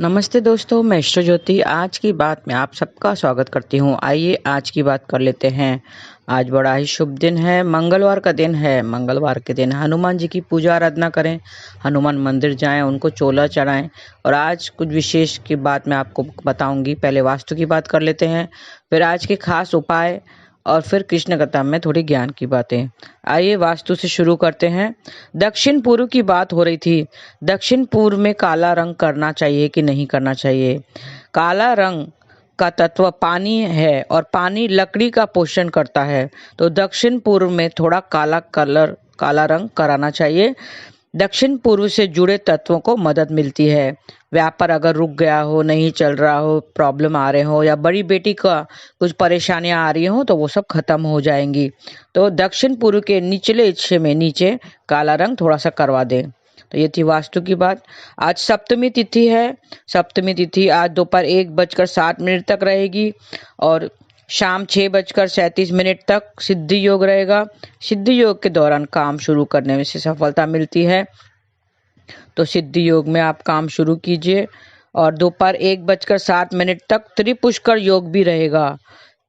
नमस्ते दोस्तों, मैं ईश्वर ज्योति आज की बात में आप सबका स्वागत करती हूँ। आइए आज की बात कर लेते हैं। आज बड़ा ही शुभ दिन है, मंगलवार का दिन है। मंगलवार के दिन हनुमान जी की पूजा आराधना करें, हनुमान मंदिर जाएं, उनको चोला चढ़ाएं। और आज कुछ विशेष की बात मैं आपको बताऊंगी। पहले वास्तु की बात कर लेते हैं, फिर आज के खास उपाय और फिर कृष्ण कथा में थोड़ी ज्ञान की बातें। आइए वास्तु से शुरू करते हैं। दक्षिण पूर्व की बात हो रही थी। दक्षिण पूर्व में काला रंग करना चाहिए कि नहीं करना चाहिए। काला रंग का तत्व पानी है और पानी लकड़ी का पोषण करता है, तो दक्षिण पूर्व में थोड़ा काला रंग कराना चाहिए। दक्षिण पूर्व से जुड़े तत्वों को मदद मिलती है। व्यापार अगर रुक गया हो, नहीं चल रहा हो, प्रॉब्लम आ रहे हो या बड़ी बेटी का कुछ परेशानियां आ रही हो तो वो सब खत्म हो जाएंगी। तो दक्षिण पूर्व के निचले हिस्से में नीचे काला रंग थोड़ा सा करवा दें। तो ये थी वास्तु की बात। आज सप्तमी तिथि है। सप्तमी तिथि आज दोपहर 1:07 तक रहेगी और शाम 6:37 तक सिद्धि योग रहेगा। सिद्धि योग के दौरान काम शुरू करने में से सफलता मिलती है, तो सिद्धि योग में आप काम शुरू कीजिए। और दोपहर 1:07 तक त्रिपुष्कर योग भी रहेगा।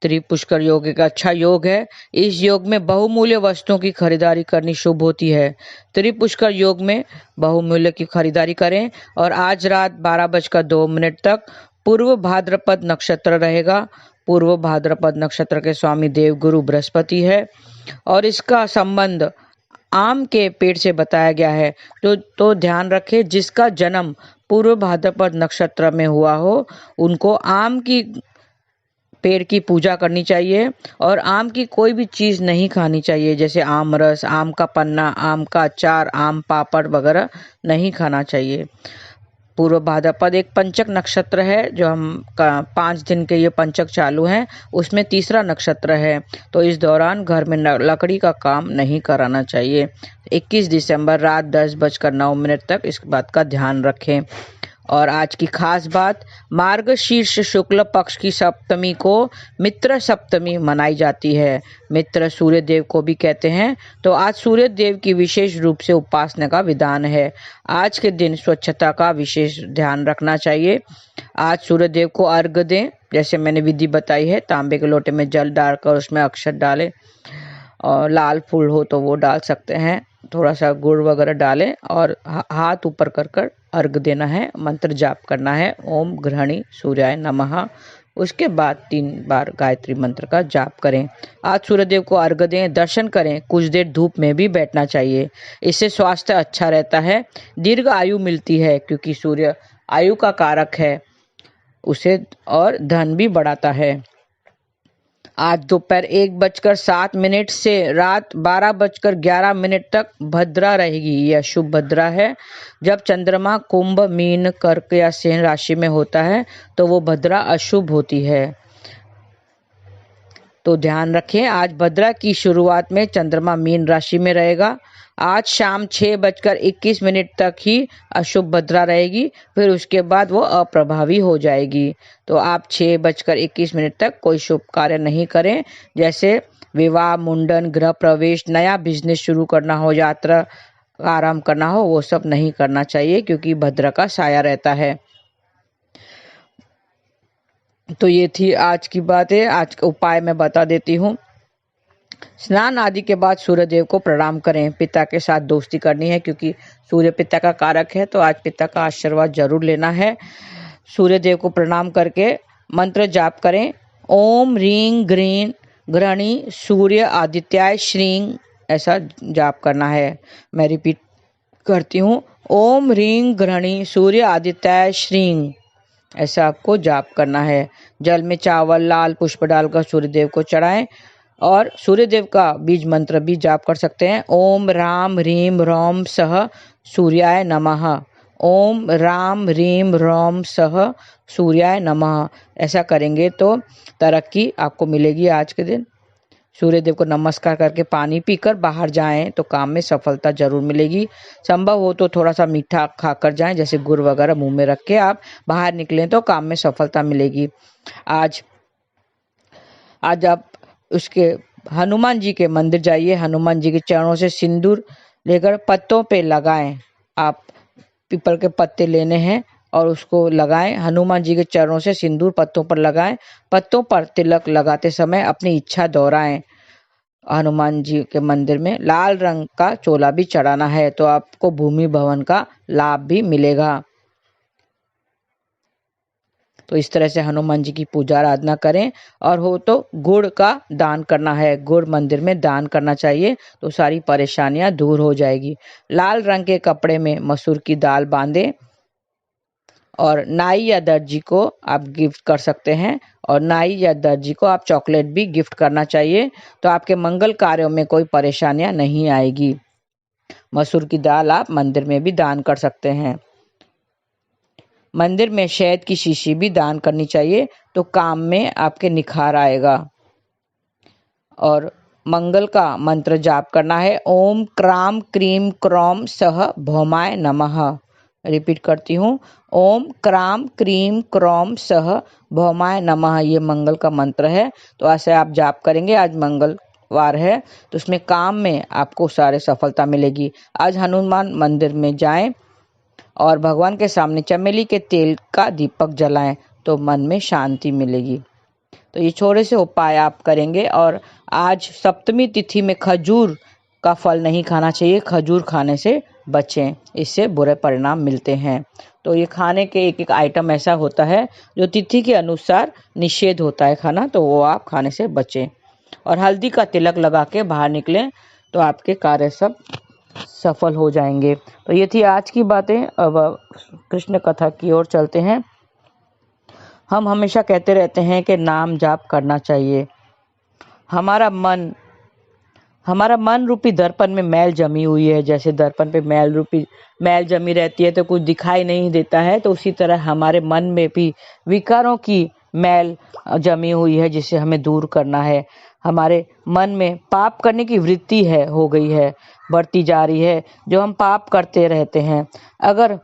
त्रिपुष्कर योग एक अच्छा योग है। इस योग में बहुमूल्य वस्तुओं की खरीदारी करनी शुभ होती है। त्रिपुष्कर योग में बहुमूल्य की खरीदारी करें। और आज रात 12:02 तक पूर्व भाद्रपद नक्षत्र रहेगा। पूर्व भाद्रपद नक्षत्र के स्वामी देवगुरु बृहस्पति है और इसका संबंध आम के पेड़ से बताया गया है। तो ध्यान रखें, जिसका जन्म पूर्व भाद्रपद नक्षत्र में हुआ हो उनको आम की पेड़ की पूजा करनी चाहिए और आम की कोई भी चीज नहीं खानी चाहिए, जैसे आम रस, आम का पन्ना, आम का अचार, आम पापड़ वगैरह नहीं खाना चाहिए। पूर्व भाद्रपद एक पंचक नक्षत्र है, जो हम 5 दिन के ये पंचक चालू हैं, उसमें तीसरा नक्षत्र है। तो इस दौरान घर में लकड़ी का काम नहीं कराना चाहिए। 21 दिसंबर रात 10:09 तक इस बात का ध्यान रखें। और आज की खास बात, मार्गशीर्ष शुक्ल पक्ष की सप्तमी को मित्र सप्तमी मनाई जाती है। मित्र सूर्य देव को भी कहते हैं, तो आज सूर्य देव की विशेष रूप से उपासना का विधान है। आज के दिन स्वच्छता का विशेष ध्यान रखना चाहिए। आज सूर्य देव को अर्घ्य दें, जैसे मैंने विधि बताई है। तांबे के लोटे में जल डालकर उसमें अक्षत डालें और लाल फूल हो तो वो डाल सकते हैं, थोड़ा सा गुड़ वगैरह डालें और हाथ ऊपर कर कर अर्घ देना है। मंत्र जाप करना है, ओम गृहणी सूर्याय नमः। उसके बाद 3 बार गायत्री मंत्र का जाप करें। आज सूर्यदेव को अर्घ दें, दर्शन करें। कुछ देर धूप में भी बैठना चाहिए, इससे स्वास्थ्य अच्छा रहता है, दीर्घ आयु मिलती है, क्योंकि सूर्य आयु का कारक है उसे, और धन भी बढ़ाता है। आज दोपहर 1:07 से रात 12:11 तक भद्रा रहेगी। यह शुभ भद्रा है। जब चंद्रमा कुंभ, मीन, कर्क या सिंह राशि में होता है तो वो भद्रा अशुभ होती है, तो ध्यान रखें। आज भद्रा की शुरुआत में चंद्रमा मीन राशि में रहेगा। आज शाम 6:21 तक ही अशुभ भद्रा रहेगी, फिर उसके बाद वो अप्रभावी हो जाएगी। तो आप 6:21 तक कोई शुभ कार्य नहीं करें, जैसे विवाह, मुंडन, गृह प्रवेश, नया बिजनेस शुरू करना हो, यात्रा आराम करना हो, वो सब नहीं करना चाहिए, क्योंकि भद्रा का साया रहता है। तो ये थी आज की बातें। आज का उपाय मैं बता देती हूँ। स्नान आदि के बाद सूर्य देव को प्रणाम करें। पिता के साथ दोस्ती करनी है, क्योंकि सूर्य पिता का कारक है, तो आज पिता का आशीर्वाद जरूर लेना है। सूर्य देव को प्रणाम करके मंत्र जाप करें। ओम ह्रीं ग्रीं गृहणी सूर्य आदित्याय श्रीं, ऐसा जाप करना है। मैं रिपीट करती हूँ, ओम ह्रीं गृहणी सूर्य आदित्याय श्रीं, ऐसा आपको जाप करना है। जल में चावल, लाल पुष्प डालकर सूर्यदेव को चढ़ाएं। और सूर्यदेव का बीज मंत्र भी जाप कर सकते हैं। ओम राम ह्रीम रौम सह सूर्याय नमः। ओम राम ह्रीम रौम सह सूर्याय नमः। ऐसा करेंगे तो तरक्की आपको मिलेगी। आज के दिन सूर्यदेव को नमस्कार करके पानी पीकर बाहर जाएं तो काम में सफलता जरूर मिलेगी। संभव हो तो थोड़ा सा मीठा खाकर जाएं, जैसे गुड़ वगैरह मुंह में रख के आप बाहर निकलें तो काम में सफलता मिलेगी। आज आप उसके हनुमान जी के मंदिर जाइए, हनुमान जी के चरणों से सिंदूर लेकर पत्तों पे लगाएं। आप पीपल के पत्ते लेने हैं और उसको लगाएं। हनुमान जी के चरणों से सिंदूर पत्तों पर लगाएं। पत्तों पर तिलक लगाते समय अपनी इच्छा दोहराएं। हनुमान जी के मंदिर में लाल रंग का चोला भी चढ़ाना है तो आपको भूमि भवन का लाभ भी मिलेगा। तो इस तरह से हनुमान जी की पूजा आराधना करें। और हो तो गुड़ का दान करना है, गुड़ मंदिर में दान करना चाहिए तो सारी परेशानियां दूर हो जाएगी। लाल रंग के कपड़े में मसूर की दाल बांधें और नाई या दर्जी को आप गिफ्ट कर सकते हैं। और नाई या दर्जी को आप चॉकलेट भी गिफ्ट करना चाहिए तो आपके मंगल कार्यों में कोई परेशानियां नहीं आएगी। मसूर की दाल आप मंदिर में भी दान कर सकते हैं। मंदिर में शहद की शीशी भी दान करनी चाहिए तो काम में आपके निखार आएगा। और मंगल का मंत्र जाप करना है, ओम क्राम क्रीम क्रौम सह भौमाय नमः। रिपीट करती हूँ, ओम क्राम क्रीम क्रौम सह भौमाय नमः। ये मंगल का मंत्र है तो ऐसे आप जाप करेंगे। आज मंगलवार है तो उसमें काम में आपको सारे सफलता मिलेगी। आज हनुमान मंदिर में जाएं और भगवान के सामने चमेली के तेल का दीपक जलाएं तो मन में शांति मिलेगी। तो ये छोटे से उपाय आप करेंगे। और आज सप्तमी तिथि में खजूर का फल नहीं खाना चाहिए, खजूर खाने से बचें, इससे बुरे परिणाम मिलते हैं। तो ये खाने के एक एक आइटम ऐसा होता है जो तिथि के अनुसार निषेध होता है खाना, तो वो आप खाने से बचें। और हल्दी का तिलक लगा के बाहर निकलें तो आपके कार्य सब सफल हो जाएंगे। तो ये थी आज की बातें। अब कृष्ण कथा की ओर चलते हैं। हम हमेशा कहते रहते हैं कि नाम जाप करना चाहिए। हमारा मन रूपी दर्पण में मैल जमी हुई है। जैसे दर्पण पे मैल जमी रहती है तो कुछ दिखाई नहीं देता है, तो उसी तरह हमारे मन में भी विकारों की मैल जमी हुई है जिसे हमें दूर करना है। हमारे मन में पाप करने की वृत्ति हो गई है, बढ़ती जा रही है, जो हम पाप करते रहते हैं। अगर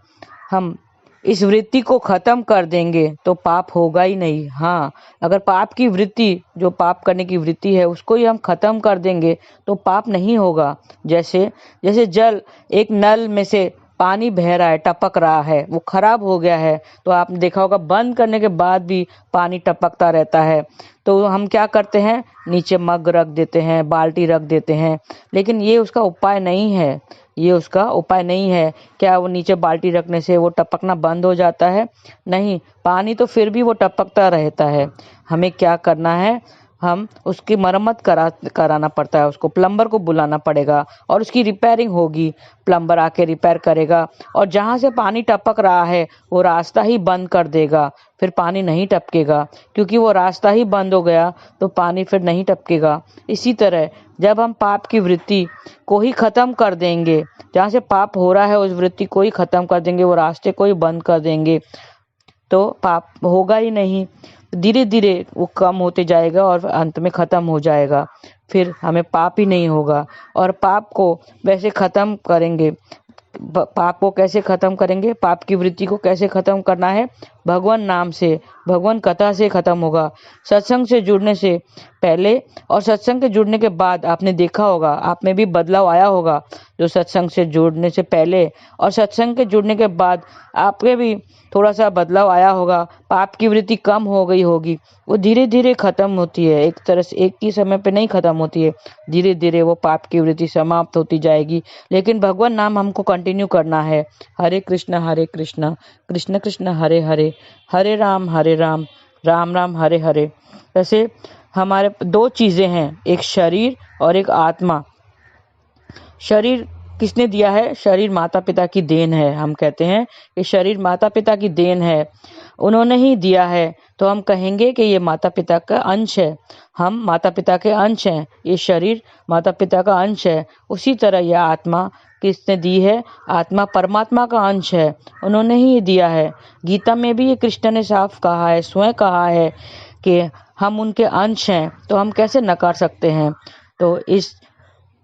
हम इस वृत्ति को खत्म कर देंगे तो पाप होगा ही नहीं। हाँ, अगर पाप की वृत्ति, जो पाप करने की वृत्ति है, उसको ही हम खत्म कर देंगे तो पाप नहीं होगा। जैसे जल, एक नल में से पानी बह रहा है, टपक रहा है, वो खराब हो गया है तो आपने देखा होगा बंद करने के बाद भी पानी टपकता रहता है। तो हम क्या करते हैं, नीचे मग रख देते हैं, बाल्टी रख देते हैं, लेकिन ये उसका उपाय नहीं है। क्या वो नीचे बाल्टी रखने से वो टपकना बंद हो जाता है? नहीं, पानी तो फिर भी वो टपकता रहता है। हमें क्या करना है, हम उसकी मरम्मत कराना पड़ता है, उसको प्लम्बर को बुलाना पड़ेगा और उसकी रिपेयरिंग होगी। प्लम्बर आके रिपेयर करेगा और जहाँ से पानी टपक रहा है वो रास्ता ही बंद कर देगा, फिर पानी नहीं टपकेगा। क्योंकि वो रास्ता ही बंद हो गया तो पानी फिर नहीं टपकेगा। इसी तरह जब हम पाप की वृत्ति को ही खत्म कर देंगे, जहाँ से पाप हो रहा है उस वृत्ति को ही खत्म कर देंगे, वो रास्ते को ही बंद कर देंगे, तो पाप होगा ही नहीं। धीरे धीरे वो कम होते जाएगा और अंत में खत्म हो जाएगा, फिर हमें पाप ही नहीं होगा। और पाप को वैसे खत्म करेंगे, पाप को कैसे खत्म करेंगे, पाप की वृत्ति को कैसे खत्म करना है? भगवान नाम से, भगवान कथा से खत्म होगा। सत्संग से जुड़ने से पहले और सत्संग के जुड़ने के बाद आपने देखा होगा, आप में भी बदलाव आया होगा। जो सत्संग से जुड़ने से पहले और सत्संग के जुड़ने के बाद आपके भी थोड़ा सा बदलाव आया होगा, पाप की वृत्ति कम हो गई होगी। वो धीरे धीरे खत्म होती है, एक तरह से एक ही समय पे नहीं खत्म होती है, धीरे धीरे वो पाप की वृत्ति समाप्त होती जाएगी। लेकिन भगवान नाम हमको कंटिन्यू करना है। हरे कृष्ण कृष्ण कृष्ण हरे हरे, हरे राम राम राम हरे हरे। वैसे हमारे दो चीजें हैं, एक शरीर और एक आत्मा। शरीर किसने दिया है? शरीर माता पिता की देन है। हम कहते हैं कि शरीर माता पिता की देन है, उन्होंने ही दिया है, तो हम कहेंगे कि ये माता पिता का अंश है। हम माता पिता के अंश हैं, ये शरीर माता पिता का अंश है। उसी तरह यह आत्मा किसने दी है? आत्मा परमात्मा का अंश है, उन्होंने ही दिया है। गीता में भी ये कृष्ण ने साफ कहा है, स्वयं कहा है कि हम उनके अंश हैं, तो हम कैसे नकार सकते हैं? तो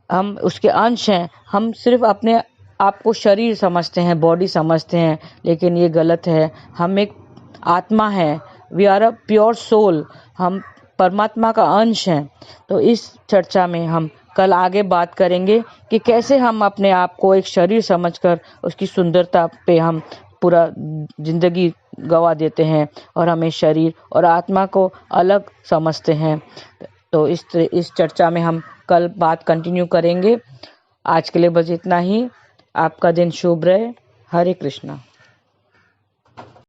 हम उसके अंश हैं। हम सिर्फ अपने आप को शरीर समझते हैं, बॉडी समझते हैं, लेकिन ये गलत है। हम एक आत्मा है, we are a pure soul, हम परमात्मा का अंश हैं। तो इस चर्चा में हम कल आगे बात करेंगे कि कैसे हम अपने आप को एक शरीर समझकर उसकी सुंदरता पे हम पूरा जिंदगी गवा देते हैं और हमें शरीर और आत्मा को अलग समझते हैं। तो इस चर्चा में हम कल बात कंटिन्यू करेंगे। आज के लिए बस इतना ही। आपका दिन शुभ रहे। हरे कृष्णा।